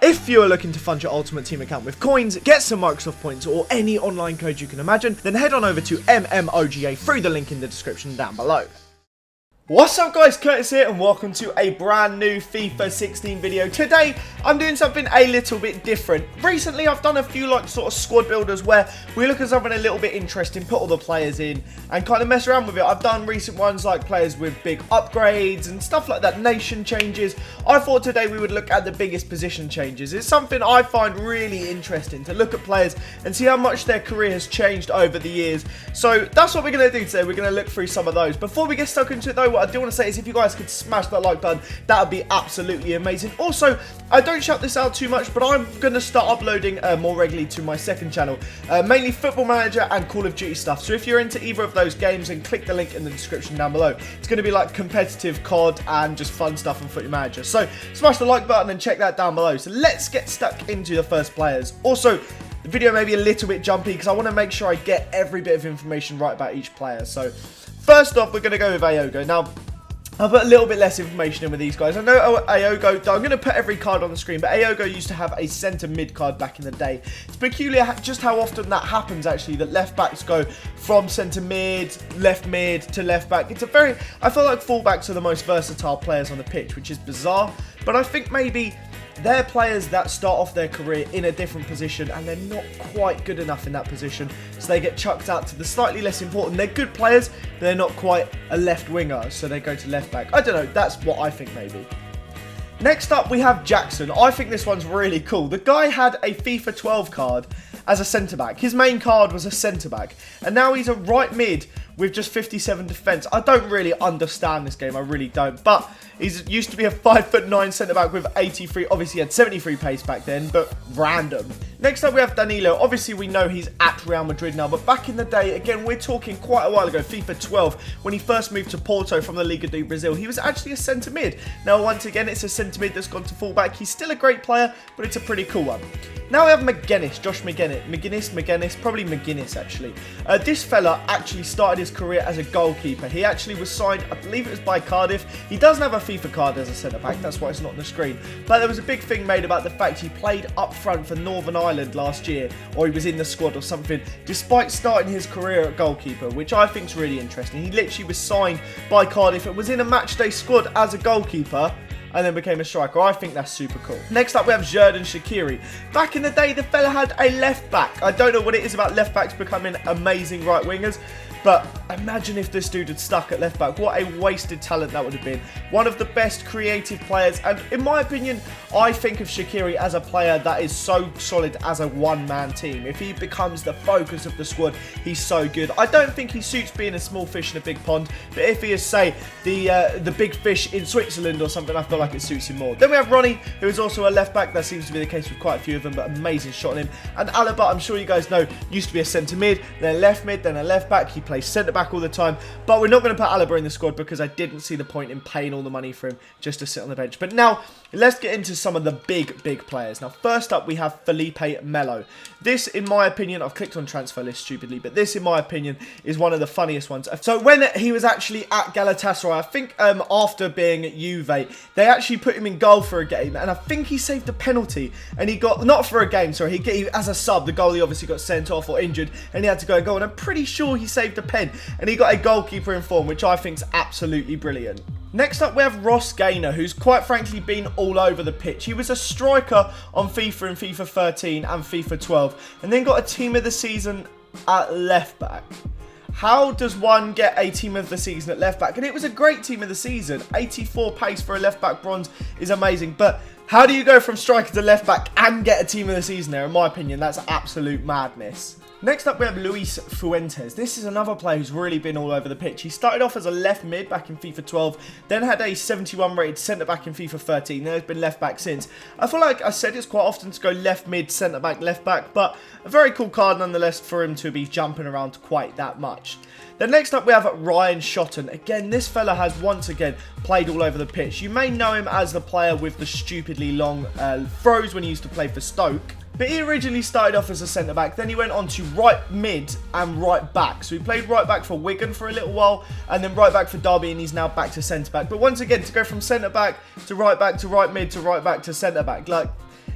If you're looking to fund your Ultimate Team account with coins, get some Microsoft points, or any online code you can imagine, then head on over to MMOGA through the link in the description down below. What's up guys, Curtis here and welcome to a brand new FIFA 16 video. Today I'm doing something a little bit different. Recently I've done a few sort of squad builders where we look at something a little bit interesting, put all the players in and kind of mess around with it. I've done recent ones like players with big upgrades and stuff like that, nation changes. I thought today we would look at the biggest position changes. It's something I find really interesting, to look at players and see how much their career has changed over the years. So that's what we're going to do today. We're going to look through some of those. Before we get stuck into it though, what I do want to say is if you guys could smash that like button, that would be absolutely amazing. Also, I don't shout this out too much, but I'm going to start uploading more regularly to my second channel, mainly Football Manager and Call of Duty stuff. So if you're into either of those games, then click the link in the description down below. It's going to be like competitive COD and just fun stuff on Football Manager. So smash the like button and check that down below. So let's get stuck into the first players. Also, the video may be a little bit jumpy because I want to make sure I get every bit of information right about each player. So first off, we're going to go with Ayogo. Now, I'll put a little bit less information in with these guys. I know Ayogo, I'm going to put every card on the screen, but Ayogo used to have a centre mid card back in the day. It's peculiar just how often that happens, actually, that left backs go from centre mid to left back. It's a very, I feel like fullbacks are the most versatile players on the pitch, which is bizarre, but I think maybe they're players that start off their career in a different position and they're not quite good enough in that position, so they get chucked out to the slightly less important. They're good players, but they're not quite a left winger, so they go to left back. I don't know, that's what I think maybe. Next up we have Jackson. I think this one's really cool. The guy had a FIFA 12 card as a centre back. His main card was a centre back, and now he's a right mid with just 57 defence. I don't really understand this game, I really don't, but he's used to be a 5'9" centre-back with 83, obviously he had 73 pace back then, but random. Next up we have Danilo. Obviously we know he's at Real Madrid now, but back in the day, again we're talking quite a while ago, FIFA 12, when he first moved to Porto from the Liga do Brazil, he was actually a centre-mid. Now once again it's a centre-mid that's gone to full-back. He's still a great player, but it's a pretty cool one. Now we have McGuinness, Josh McGuinness, probably McGuinness actually. This fella actually started his career as a goalkeeper. He actually was signed, I believe it was by Cardiff. He doesn't have a FIFA card as a centre-back, that's why it's not on the screen. But there was a big thing made about the fact he played up front for Northern Ireland last year, or he was in the squad or something, despite starting his career at goalkeeper, which I think is really interesting. He literally was signed by Cardiff and was in a matchday squad as a goalkeeper, and then became a striker. I think that's super cool. Next up we have Xherdan Shaqiri. Back in the day, the fella had a left back. I don't know what it is about left backs becoming amazing right wingers, but imagine if this dude had stuck at left back. What a wasted talent that would have been. One of the best creative players, and in my opinion, I think of Shaqiri as a player that is so solid as a one-man team. If he becomes the focus of the squad, he's so good. I don't think he suits being a small fish in a big pond, but if he is, say, the big fish in Switzerland or something, I feel like it suits him more. Then we have Ronnie, who is also a left back. That seems to be the case with quite a few of them, but amazing shot on him. And Alaba, I'm sure you guys know, used to be a centre mid, then a left mid, then a left back. He plays centre back all the time, but we're not going to put Alaba in the squad because I didn't see the point in paying all the money for him just to sit on the bench. But now let's get into some of the big players. Now first up we have Felipe Melo. This, in my opinion, I've clicked on transfer list stupidly, but this in my opinion is one of the funniest ones. So when he was actually at Galatasaray, I think after being at Juve, they actually put him in goal for a game, and I think he saved a penalty, and he got, not for a game, sorry, he as a sub, the goalie obviously got sent off or injured, and he had to go and goal, and I'm pretty sure he saved a pen, and he got a goalkeeper in form, which I think is absolutely brilliant. Next up we have Ross Gaynor, who's quite frankly been all over the pitch. He was a striker on FIFA in FIFA 13 and FIFA 12, and then got a team of the season at left back. How does one get a team of the season at left back? And it was a great team of the season. 84 pace for a left back bronze is amazing, but how do you go from striker to left back and get a team of the season there? In my opinion, that's absolute madness. Next up we have Luis Fuentes. This is another player who's really been all over the pitch. He started off as a left mid back in FIFA 12, then had a 71 rated centre back in FIFA 13, then has been left back since. I feel like I said it's quite often to go left mid, centre back, left back, but a very cool card nonetheless for him to be jumping around quite that much. Then next up we have Ryan Shotton. Again, this fella has once again played all over the pitch. You may know him as the player with the stupidly long throws when he used to play for Stoke. But he originally started off as a centre-back, then he went on to right mid and right back. So he played right back for Wigan for a little while, and then right back for Derby, and he's now back to centre-back. But once again, to go from centre-back to right mid to right back to centre-back, like,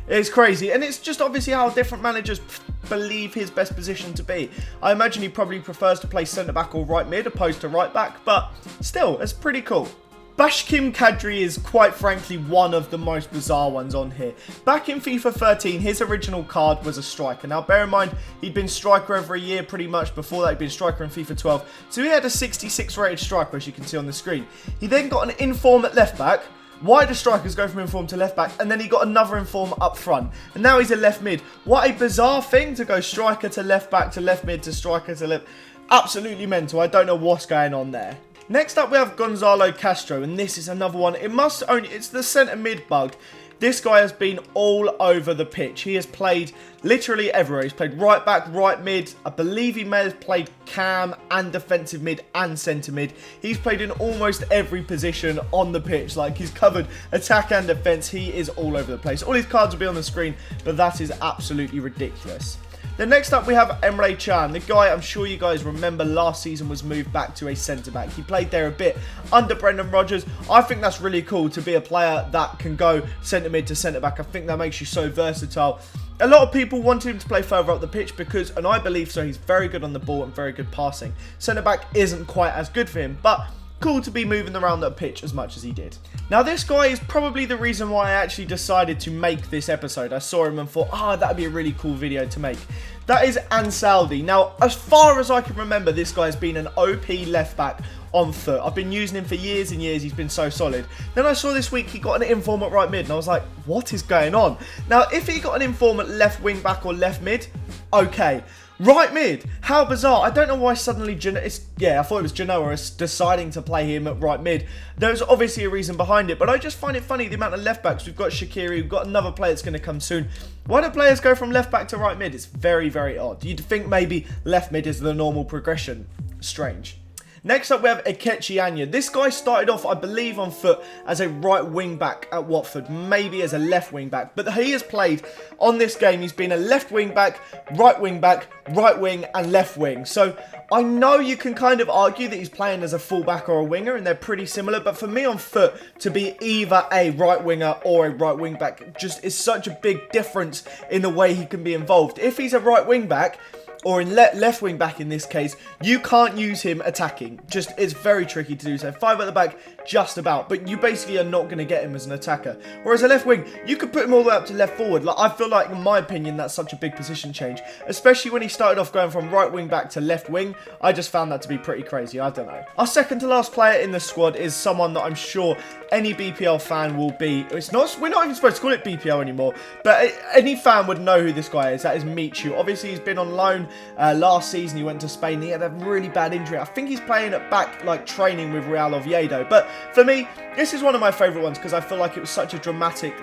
It's crazy, and it's just obviously how different managers believe his best position to be. I imagine he probably prefers to play centre-back or right mid opposed to right-back, but still, it's pretty cool. Bashkim Kadri is quite frankly one of the most bizarre ones on here. Back in FIFA 13, his original card was a striker. Now bear in mind, he'd been striker over a year pretty much. Before that, he'd been striker in FIFA 12. So he had a 66 rated striker, as you can see on the screen. He then got an inform at left back. Why do strikers go from inform to left back? And then he got another inform up front. And now he's a left mid. What a bizarre thing to go striker to left back to left mid to striker to left. Absolutely mental. I don't know what's going on there. Next up we have Gonzalo Castro, and this is another one. It's the centre mid bug. This guy has been all over the pitch. He has played literally everywhere. He's played right back, right mid. I believe he may have played cam and defensive mid and centre mid. He's played in almost every position on the pitch. Like, he's covered attack and defence. He is all over the place. All his cards will be on the screen, but that is absolutely ridiculous. Then next up we have Emre Can. The guy, I'm sure you guys remember, last season was moved back to a centre-back. He played there a bit under Brendan Rodgers. I think that's really cool to be a player that can go centre-mid to centre-back. I think that makes you so versatile. A lot of people want him to play further up the pitch because, and I believe so, he's very good on the ball and very good passing. Centre-back isn't quite as good for him, but cool to be moving around the pitch as much as he did. Now this guy is probably the reason why I actually decided to make this episode. I saw him and thought, that'd be a really cool video to make. That is Ansaldi. Now, as far as I can remember, this guy's been an OP left back on foot. I've been using him for years and years. He's been so solid. Then I saw this week he got an inform at right mid, and I was like, what is going on? Now, if he got an inform at left wing back or left mid, okay. Right mid, how bizarre. I don't know why suddenly, I thought it was Genoa deciding to play him at right mid. There's obviously a reason behind it, but I just find it funny the amount of left backs. We've got Shaqiri, we've got another player that's going to come soon. Why do players go from left back to right mid? It's very, very odd. You'd think maybe left mid is the normal progression. Strange. Next up, we have Ekechi Anya. This guy started off, I believe, on foot as a right wing back at Watford, maybe as a left wing back. But he has played on this game. He's been a left wing back, right wing, and left wing. So I know you can kind of argue that he's playing as a fullback or a winger, and they're pretty similar. But for me on foot, to be either a right winger or a right wing back just is such a big difference in the way he can be involved. If he's a right wing back, or in left wing back in this case, you can't use him attacking. Just, it's very tricky to do so. 5 at the back, just about. But you basically are not going to get him as an attacker. Whereas a left wing, you could put him all the way up to left forward. Like, I feel like, in my opinion, that's such a big position change. Especially when he started off going from right wing back to left wing. I just found that to be pretty crazy. I don't know. Our second to last player in the squad is someone that I'm sure any BPL fan will be. We're not even supposed to call it BPL anymore. But any fan would know who this guy is. That is Michu. Obviously, he's been on loan. Last season he went to Spain. He had a really bad injury. I think he's playing at back, like training with Real Oviedo. But for me, this is one of my favourite ones because I feel like it was such a dramatic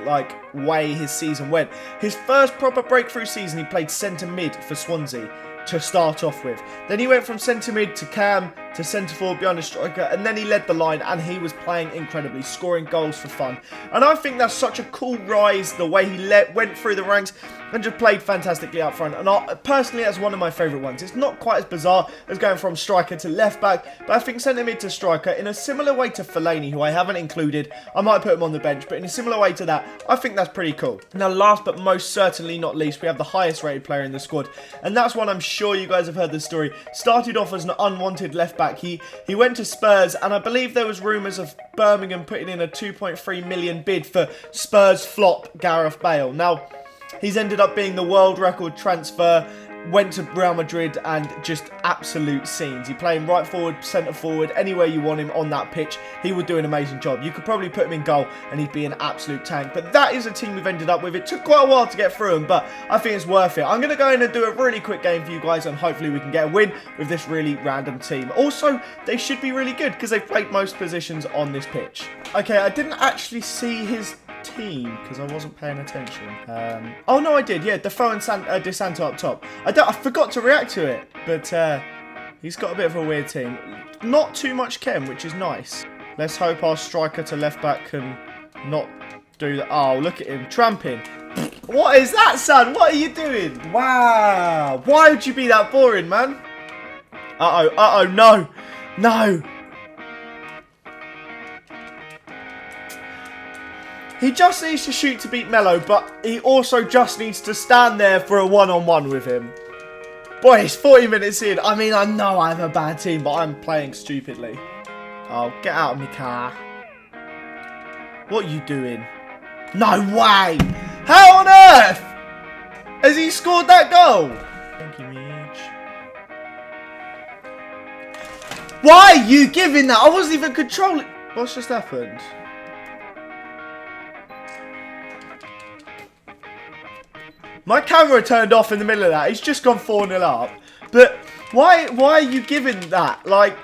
way his season went. His first proper breakthrough season, he played centre mid for Swansea to start off with. Then he went from centre mid to cam to centre forward behind a striker, and then he led the line and he was playing incredibly, scoring goals for fun. And I think that's such a cool rise, the way he went through the ranks and just played fantastically up front. And personally, that's one of my favourite ones. It's not quite as bizarre as going from striker to left back, but I think centre mid to striker in a similar way to Fellaini, who I haven't included. I might put him on the bench, but in a similar way to that, I think that's pretty cool. Now, last but most certainly not least, we have the highest rated player in the squad, and that's one I'm sure you guys have heard the story. Started off as an unwanted left back. He went to Spurs, and I believe there was rumours of Birmingham putting in a 2.3 million bid for Spurs flop Gareth Bale. Now, he's ended up being the world record transfer, went to Real Madrid, and just absolute scenes. He playing right forward, centre forward, anywhere you want him on that pitch. He would do an amazing job. You could probably put him in goal and he'd be an absolute tank. But that is a team we've ended up with. It took quite a while to get through him, but I think it's worth it. I'm going to go in and do a really quick game for you guys, and hopefully we can get a win with this really random team. Also, they should be really good because they've played most positions on this pitch. Okay, I didn't actually see his team because I wasn't paying attention. Oh no, I did. Yeah, Defoe and DeSanto up top. I forgot to react to it, but he's got a bit of a weird team. Not too much chem, which is nice. Let's hope our striker to left back can not do that. Oh, look at him tramping. What is that, son? What are you doing? Wow. Why would you be that boring, man? Uh-oh, no. No. He just needs to shoot to beat Melo, but he also just needs to stand there for a one-on-one with him. Boy, it's 40 minutes in. I mean, I know I have a bad team, but I'm playing stupidly. Oh, get out of my car. What are you doing? No way! How on earth has he scored that goal? Thank you, Mitch. Why are you giving that? I wasn't even controlling. What's just happened? My camera turned off in the middle of that. He's just gone 4-0 up. But why are you giving that? Like,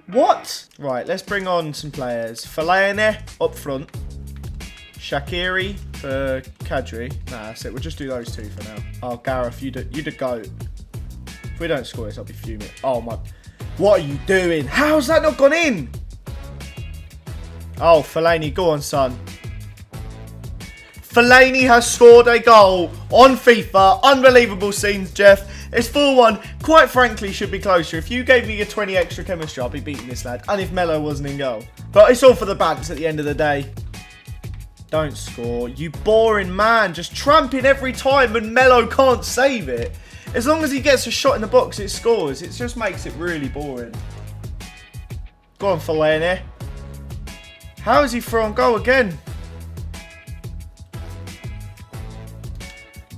what? Right, let's bring on some players. Fellaini up front. Shaqiri for Kadri. Nah, that's it. We'll just do those two for now. Oh, Gareth, you the GOAT. If we don't score this, I'll be fuming. Oh, my. What are you doing? How's that not gone in? Oh, Fellaini, go on, son. Fellaini has scored a goal on FIFA. Unbelievable scenes, Jeff. It's 4-1. Quite frankly, should be closer. If you gave me a 20 extra chemistry, I'd be beating this lad. And if Melo wasn't in goal. But it's all for the bants at the end of the day. Don't score. You boring man. Just tramping every time and Melo can't save it. As long as he gets a shot in the box, it scores. It just makes it really boring. Go on, Fellaini. How is he throwing goal again?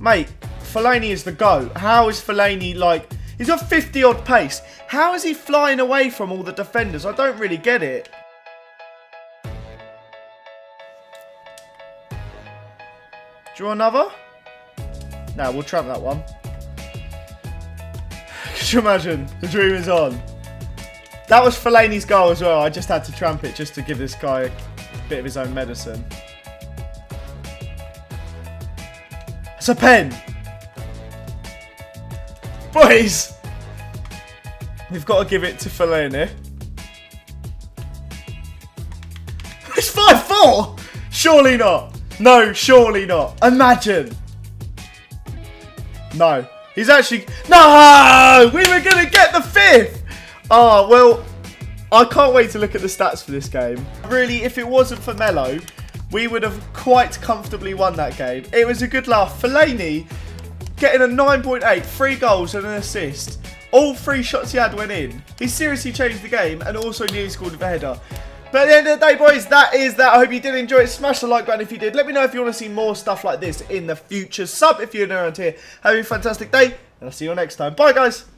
Mate, Fellaini is the GOAT. How is Fellaini like... He's got 50-odd pace. How is he flying away from all the defenders? I don't really get it. Do you want another? No, we'll tramp that one. Could you imagine? The dream is on. That was Fellaini's goal as well. I just had to tramp it just to give this guy a bit of his own medicine. It's a pen. Boys. We've got to give it to Fellaini. It's 5-4. Surely not. No, surely not. Imagine. No. He's actually... No! We were going to get the 5th. Oh, well, I can't wait to look at the stats for this game. Really, if it wasn't for Melo, we would have quite comfortably won that game. It was a good laugh. Fellaini getting a 9.8, 3 goals and an assist. All 3 shots he had went in. He seriously changed the game and also nearly scored with a header. But at the end of the day, boys, that is that. I hope you did enjoy it. Smash the like button if you did. Let me know if you want to see more stuff like this in the future. Sub if you're new around here. Have a fantastic day, and I'll see you all next time. Bye, guys.